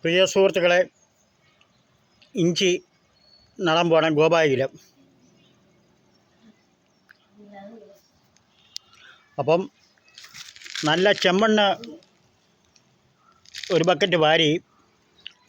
പ്രിയ സുഹൃത്തുക്കളെ, ഇഞ്ചി നടാൻ പോകണം ഗോപായിയിൽ. അപ്പം നല്ല ചെമ്മണ്ണ് ഒരു ബക്കറ്റ് വാരി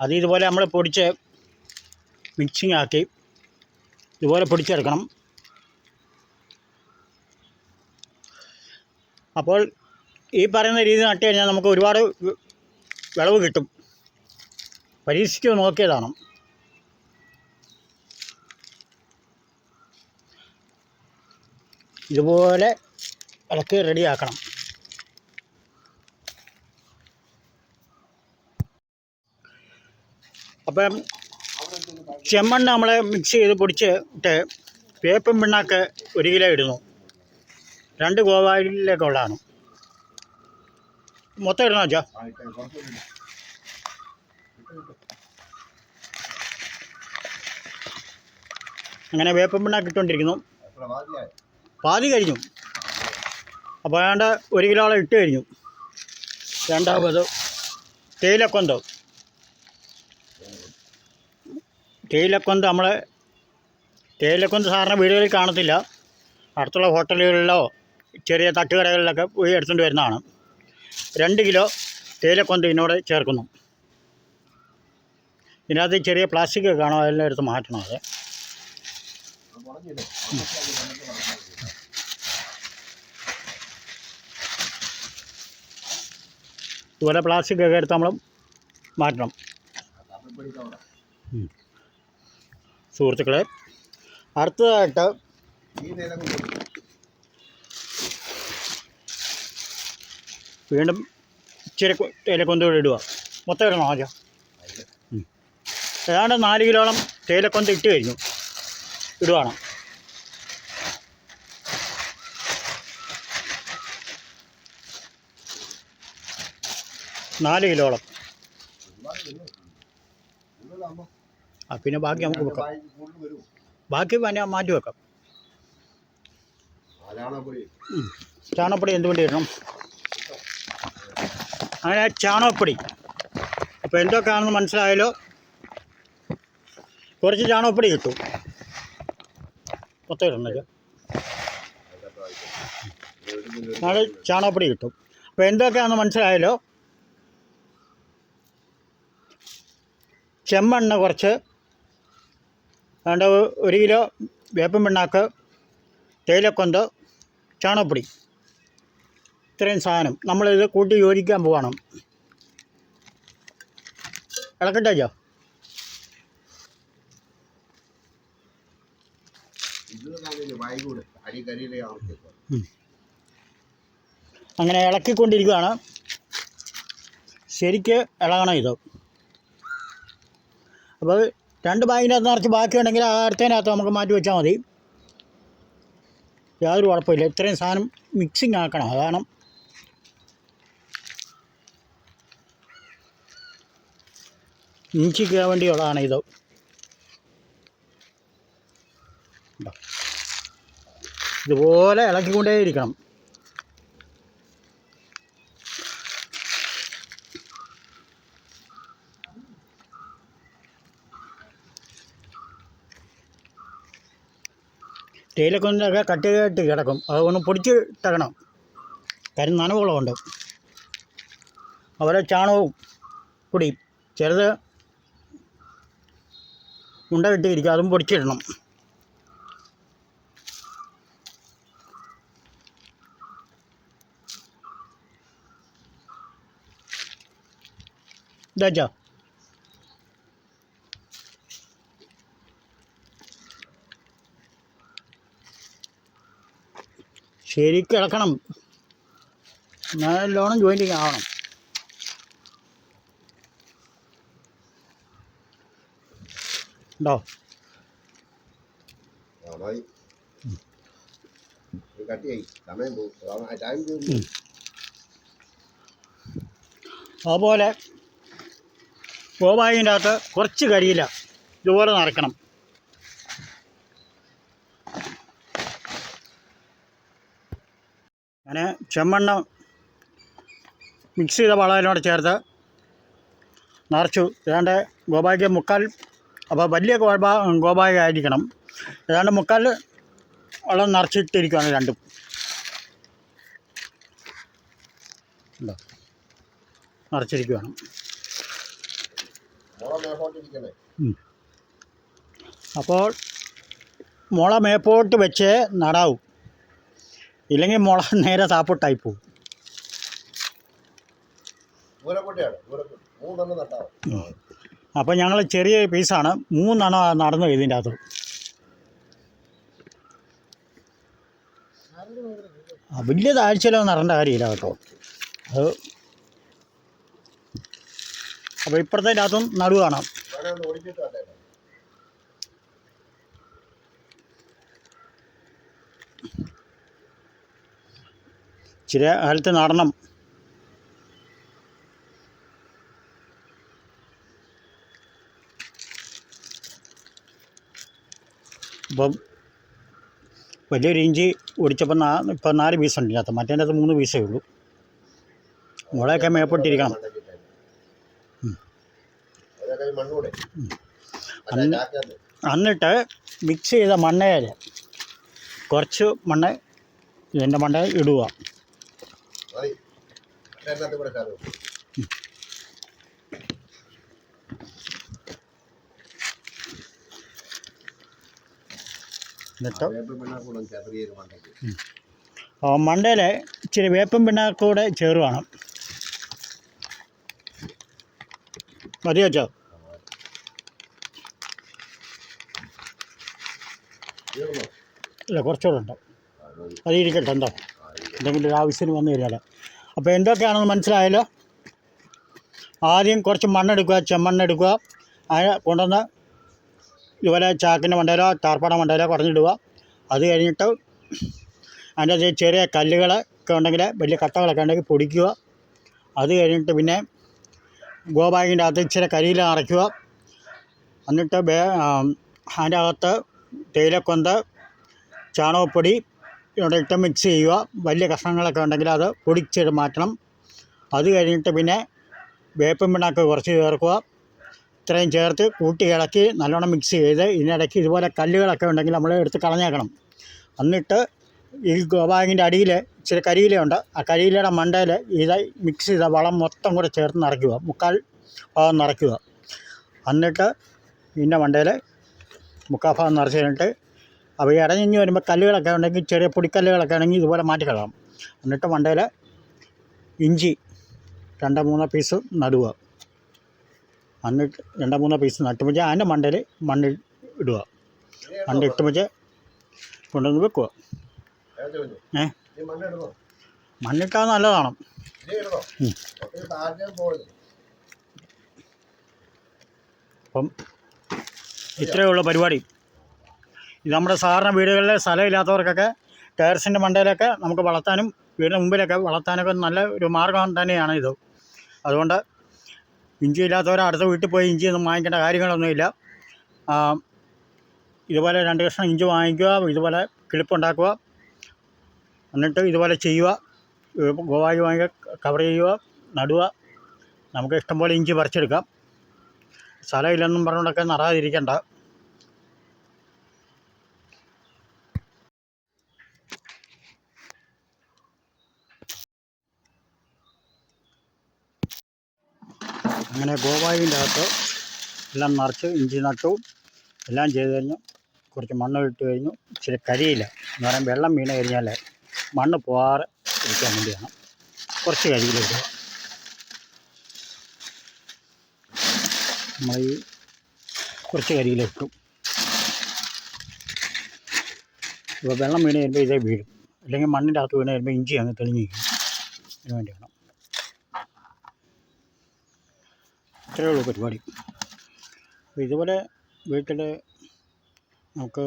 അത് ഇതുപോലെ നമ്മൾ പൊടിച്ച് മിക്സിങ് ആക്കി ഇതുപോലെ പൊടിച്ചെടുക്കണം. അപ്പോൾ ഈ പറയുന്ന രീതി നട്ട് കഴിഞ്ഞാൽ നമുക്ക് ഒരുപാട് വിളവ് കിട്ടും. പരീക്ഷിച്ച് നോക്കിയതാണ്. ഇതുപോലെ ഇളക്കി റെഡിയാക്കണം. അപ്പം ചെമ്മണ്ണ് നമ്മൾ മിക്സ് ചെയ്ത് പൊടിച്ചിട്ട് വേപ്പും പിണ്ണാക്ക് 1 കിലോ ഇടുന്നു. 2 ഗോവായിലേക്കുള്ളതാണ്. മൊത്തം ഇടണോ വെച്ചാൽ അങ്ങനെ വേപ്പും പിണ്ണാക്ക് ഇട്ടുകൊണ്ടിരിക്കുന്നു. പാതി കഴിഞ്ഞു. അപ്പോൾ ഏതാണ്ട് 1 കിലോളം ഇട്ട് കഴിഞ്ഞു. രണ്ടാമത് തേയിലക്കൊന്ത് തേയിലക്കൊന്ത് സാധാരണ വീടുകളിൽ കാണത്തില്ല. അടുത്തുള്ള ഹോട്ടലുകളിലോ ചെറിയ തട്ടുകടകളിലൊക്കെ പോയി എടുത്തുകൊണ്ട് വരുന്നതാണ്. 2 കിലോ തേയിലക്കൊന്ത് ഇതിനോട് ചേർക്കുന്നു. ഇതിനകത്ത് ചെറിയ പ്ലാസ്റ്റിക് കാണും, അതെല്ലാം എടുത്ത് മാറ്റണം. അത് ഇതുപോലെ പ്ലാസ്റ്റിക് ഒക്കെ എടുത്ത് നമ്മൾ മാറ്റണം. സുഹൃത്തുക്കളെ, അടുത്തതായിട്ട് വീണ്ടും ഇച്ചിരി തേയിലക്കൊന്ത് ഇടുക. മൊത്തം ഇടണം ആദ്യം. ഏതാണ്ട് 4 കിലോളം തേയിലക്കൊന്ത് ഇട്ട് കഴിഞ്ഞു. ഇടുവാണ്. നാല് കിലോളം. പിന്നെ ബാക്കി നമുക്ക് വെക്കാം. ബാക്കി പിന്നെ മാറ്റി വെക്കാം. ചാണകപ്പൊടി എന്ത് വേണ്ടി ഇടണം? അങ്ങനെ ചാണകപ്പൊടി. അപ്പോൾ എന്തൊക്കെയാണെന്ന് മനസ്സിലായാലോ. കുറച്ച് ചാണകപ്പൊടി കിട്ടും. മൊത്തം ഇടണല്ലോ. നാളെ ചാണകപ്പൊടി കിട്ടും. അപ്പോൾ എന്തൊക്കെയാണെന്ന് മനസ്സിലായാലോ. ചെമ്മണ്ണ് കുറച്ച്, വേണ്ട 1 കിലോ വേപ്പൻ പിണ്ണാക്ക്, തേയിലക്കൊന്ത്, ചാണകപ്പൊടി, ഇത്രയും സാധനം നമ്മളിത് കൂട്ടി യോജിക്കാൻ പോകണം. ഇളക്കട്ടേച്ചോ. അങ്ങനെ ഇളക്കിക്കൊണ്ടിരിക്കുകയാണ്. ശരിക്ക് ഇളകണം ഇത്. അപ്പോൾ 2 ബാഗിനകത്ത് നിറച്ച് ബാക്കിയുണ്ടെങ്കിൽ ആ അടുത്തതിനകത്ത് നമുക്ക് മാറ്റി വെച്ചാൽ മതി. യാതൊരു കുഴപ്പമില്ല. ഇത്രയും സാധനം മിക്സിങ് ആക്കണം. അതാണ് ഇഞ്ചിക്ക് വേണ്ടിയുള്ളതാണ് ഇത്. ഇതുപോലെ ഇളക്കിക്കൊണ്ടേയിരിക്കണം. തേയിലക്കൊന്തൊക്കെ കട്ടിയായിട്ട് കിടക്കും. അതൊന്ന് പൊടിച്ചിട്ടണം. കാര്യം നനവുള്ളതുകൊണ്ട്. അതുപോലെ ചാണകവും പൊടി ചെറുത് ഉണ്ട കിട്ടിയിരിക്കുക, അതും പൊടിച്ചിടണം. ഇതാ ശരിക്കും ഇളക്കണം. നല്ലോണം ജോയിൻറ്റിങ് ആവണം. ഉണ്ടോ? അതുപോലെ ഗോവായിൻ്റെ അകത്ത് കുറച്ച് കരിയില ഇതുപോലെ നിറയ്ക്കണം. അങ്ങനെ ചെമ്മണ്ണ് മിക്സ് ചെയ്ത വളത്തിനോട് ചേർത്ത് നിറച്ചു. ഏതാണ്ട് ഗോബായ്ക്ക് മുക്കാൽ, അപ്പോൾ വലിയ ഗോബായ ആയിരിക്കണം. ഏതാണ്ട് മുക്കാൽ വെള്ളം നിറച്ചിട്ടിരിക്കുകയാണ് രണ്ടും. ഉണ്ടോ, നിറച്ചിരിക്കുകയാണ്. അപ്പോൾ മുള മേപ്പോട്ട് വെച്ച് നടാവും, ഇല്ലെങ്കിൽ മുള നേരെ താപ്പോട്ടായി പോകും. അപ്പോൾ ഞങ്ങൾ ചെറിയ പീസാണ്, 3 നടന്നു ഇതിൻ്റെ അകത്ത്. വലിയ താഴ്ചയിലൊന്നും നടേണ്ട കാര്യമില്ല കേട്ടോ അത്. അപ്പോൾ ഇപ്പുറത്തെ അകത്തും നടുവാണ്. ഇച്ചിരി കാലത്ത് നടണം. അപ്പം വലിയൊരു ഇഞ്ചി ഒടിച്ചപ്പോൾ ഇപ്പം 4 പീസുണ്ട് ഇതിനകത്ത്. മറ്റേതിൻ്റെ അകത്ത് 3 പീസേ ഉള്ളൂ. മുളയൊക്കെ മേപ്പെട്ടിരിക്കണം. എന്നിട്ട് മിക്സ് ചെയ്ത മണ്ണയിൽ കുറച്ച് മണ്ണ് ഇതിൻ്റെ മണ്ടയിൽ ഇടുക. എന്നിട്ട് മണ്ടയിൽ ഇച്ചിരി വേപ്പും പിണ്ണാക്കൂടെ ചേറുവാണ്. മതി വെച്ചോ? ഇല്ല, കുറച്ചുകൂടെ ഉണ്ട്. അതിരിക്കട്ടെ, എന്താ എന്തെങ്കിലും ഒരു ആവശ്യത്തിന് വന്നു കഴിഞ്ഞാൽ. അപ്പോൾ എന്തൊക്കെയാണെന്ന് മനസ്സിലായല്ലോ. ആദ്യം കുറച്ച് മണ്ണെടുക്കുക, ചെമ്മണ്ണെടുക്കുക. അതിനെ കൊണ്ടുവന്ന് ഇതുപോലെ ചാക്കിൻ്റെ മണ്ടയിലോ ടാർപ്പാട മണ്ടയിലോ കുറഞ്ഞിടുക. അത് കഴിഞ്ഞിട്ട് അതിൻ്റെ ചെറിയ കല്ലുകളൊക്കെ ഉണ്ടെങ്കിൽ, വലിയ കട്ടകളൊക്കെ ഉണ്ടെങ്കിൽ പൊടിക്കുക. അത് കഴിഞ്ഞിട്ട് പിന്നെ ഗോബാഗിൻ്റെ അകത്ത് ഇച്ചിരി കരിയില നിറയ്ക്കുക. എന്നിട്ട് അതിൻ്റെ അകത്ത് തേയിലക്കൊന്ത്, ചാണകപ്പൊടി ഇവിടെ ഇട്ട് മിക്സ് ചെയ്യുക. വലിയ കഷ്ണങ്ങളൊക്കെ ഉണ്ടെങ്കിൽ അത് പൊടിച്ചിട്ട് മാറ്റണം. അത് കഴിഞ്ഞിട്ട് പിന്നെ വേപ്പും പിണ്ണാക്ക് കുറച്ച് ചേർക്കുക. ഇത്രയും ചേർത്ത് കൂട്ടി ഇളക്കി നല്ലോണം മിക്സ് ചെയ്ത് ഇതിനിടയ്ക്ക് ഇതുപോലെ കല്ലുകളൊക്കെ ഉണ്ടെങ്കിൽ നമ്മൾ എടുത്ത് കളഞ്ഞേക്കണം. എന്നിട്ട് ഈ ഗോബാഗിൻ്റെ അടിയിൽ ഇച്ചിരി കരിയിലയുണ്ട്, ആ കരിയിലയുടെ മണ്ടയിൽ ഇത് മിക്സ് ചെയ്ത വളം മൊത്തം കൂടെ ചേർത്ത് നിറയ്ക്കുക. 3/4 ഭാഗം നിറയ്ക്കുക. എന്നിട്ട് ഇതിൻ്റെ മണ്ടയിൽ 3/4 ഭാഗം നിറച്ച് കഴിഞ്ഞിട്ട് അപ്പോൾ ഈ ഇടഞ്ഞിഞ്ഞ് വരുമ്പോൾ കല്ലുകളൊക്കെ ഉണ്ടെങ്കിൽ, ചെറിയ പൊടിക്കല്ലുകളൊക്കെ ആണെങ്കിൽ ഇതുപോലെ മാറ്റിക്കളയാം. എന്നിട്ട് മണ്ടയിൽ ഇഞ്ചി 2-3 പീസ് നടുക. എന്നിട്ട് 2-3 പീസ് നട്ടുമ്പോൾ അതിൻ്റെ മണ്ടയിൽ മണ്ണിൽ ഇടുക. മണ്ണിട്ട് വെച്ച് കൊണ്ടുവന്ന് വെക്കുക. മണ്ണിട്ടാൽ നല്ലതാണ്. അപ്പം ഇത്രയേ ഉള്ളൂ പരിപാടി. ഇത് നമ്മുടെ സാധാരണ വീടുകളിൽ സ്ഥലമില്ലാത്തവർക്കൊക്കെ ടെറസിൻ്റെ മണ്ടയിലൊക്കെ നമുക്ക് വളർത്താനും വീടിന് മുമ്പിലൊക്കെ വളർത്താനൊക്കെ നല്ല ഒരു മാർഗ്ഗം തന്നെയാണ് ഇത്. അതുകൊണ്ട് ഇഞ്ചി ഇല്ലാത്തവർ അടുത്ത വീട്ടിൽ പോയി ഇഞ്ചിയൊന്നും വാങ്ങിക്കേണ്ട കാര്യങ്ങളൊന്നുമില്ല. ഇതുപോലെ 2 കഷ്ണം ഇഞ്ചി വാങ്ങിക്കുക, ഇതുപോലെ കിളിപ്പുണ്ടാക്കുക, എന്നിട്ട് ഇതുപോലെ ചെയ്യുക. ഗോബാഗി വാങ്ങി കവർ ചെയ്യുക, നടുക. നമുക്ക് ഇഷ്ടംപോലെ ഇഞ്ചി പറിച്ചെടുക്കാം. സ്ഥലമില്ലെന്നും പറഞ്ഞുകൊണ്ടൊക്കെ നടാതിരിക്കണ്ട. അങ്ങനെ ഗോബാഗിൻ്റെ അകത്ത് എല്ലാം നിറച്ച് ഇഞ്ചി നട്ടു, എല്ലാം ചെയ്ത് കഴിഞ്ഞു. കുറച്ച് മണ്ണ് ഇട്ട് കഴിഞ്ഞു. ഇച്ചിരി കരിയില്ല എന്ന് പറയാൻ, വെള്ളം വീണ് കഴിഞ്ഞാൽ മണ്ണ് പോകാതെ ഇരിക്കാൻ വേണ്ടിയാണ് കുറച്ച് കരിയിലിടുക. നമ്മൾ ഈ കുറച്ച് കരിയിലിട്ടു. ഇപ്പോൾ വെള്ളം വീണ് കഴിയുമ്പോൾ ഇതേ വീഴും, അല്ലെങ്കിൽ മണ്ണിൻ്റെ അകത്ത് വീണ് കഴിയുമ്പോൾ ഇഞ്ചി അങ്ങ് തെളിഞ്ഞിരിക്കും. അതിന് വേണ്ടിയാണ്. ഇത്രയേ ഉള്ളൂ പരിപാടി. അപ്പോൾ ഇതുപോലെ വീട്ടിൽ നമുക്ക്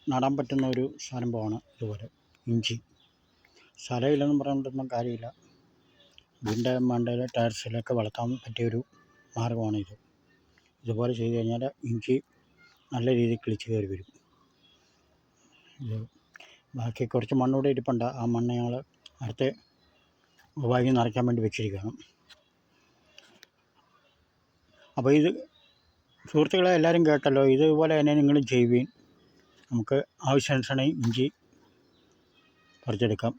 നടാൻ പറ്റുന്ന ഒരു സംഭവമാണ് ഇതുപോലെ ഇഞ്ചി. സ്ഥലമില്ലെന്നും പറഞ്ഞിട്ടൊന്നും കാര്യമില്ല. വീടിൻ്റെ മണ്ടയിൽ ടെറസിലൊക്കെ വളർത്താൻ പറ്റിയൊരു മാർഗ്ഗമാണിത്. ഇതുപോലെ ചെയ്ത് കഴിഞ്ഞാൽ ഇഞ്ചി നല്ല രീതിയിൽ കിളിച്ച് കയറി വരും. ഇത് ബാക്കി കുറച്ച് മണ്ണൂടെ ഇരിപ്പുണ്ട്. ആ മണ്ണ് ഞങ്ങൾ അടുത്ത് ഗോബാഗി നിറയ്ക്കാൻ വേണ്ടി വെച്ചിരിക്കുകയാണ്. അപ്പോൾ ഇത് സുഹൃത്തുക്കളെ എല്ലാവരും കേട്ടല്ലോ, ഇതുപോലെ തന്നെ നിങ്ങളും ചെയ്യുവീൻ. നമുക്ക് ആവശ്യാനുസരണം ഇഞ്ചി പറിച്ചെടുക്കാം.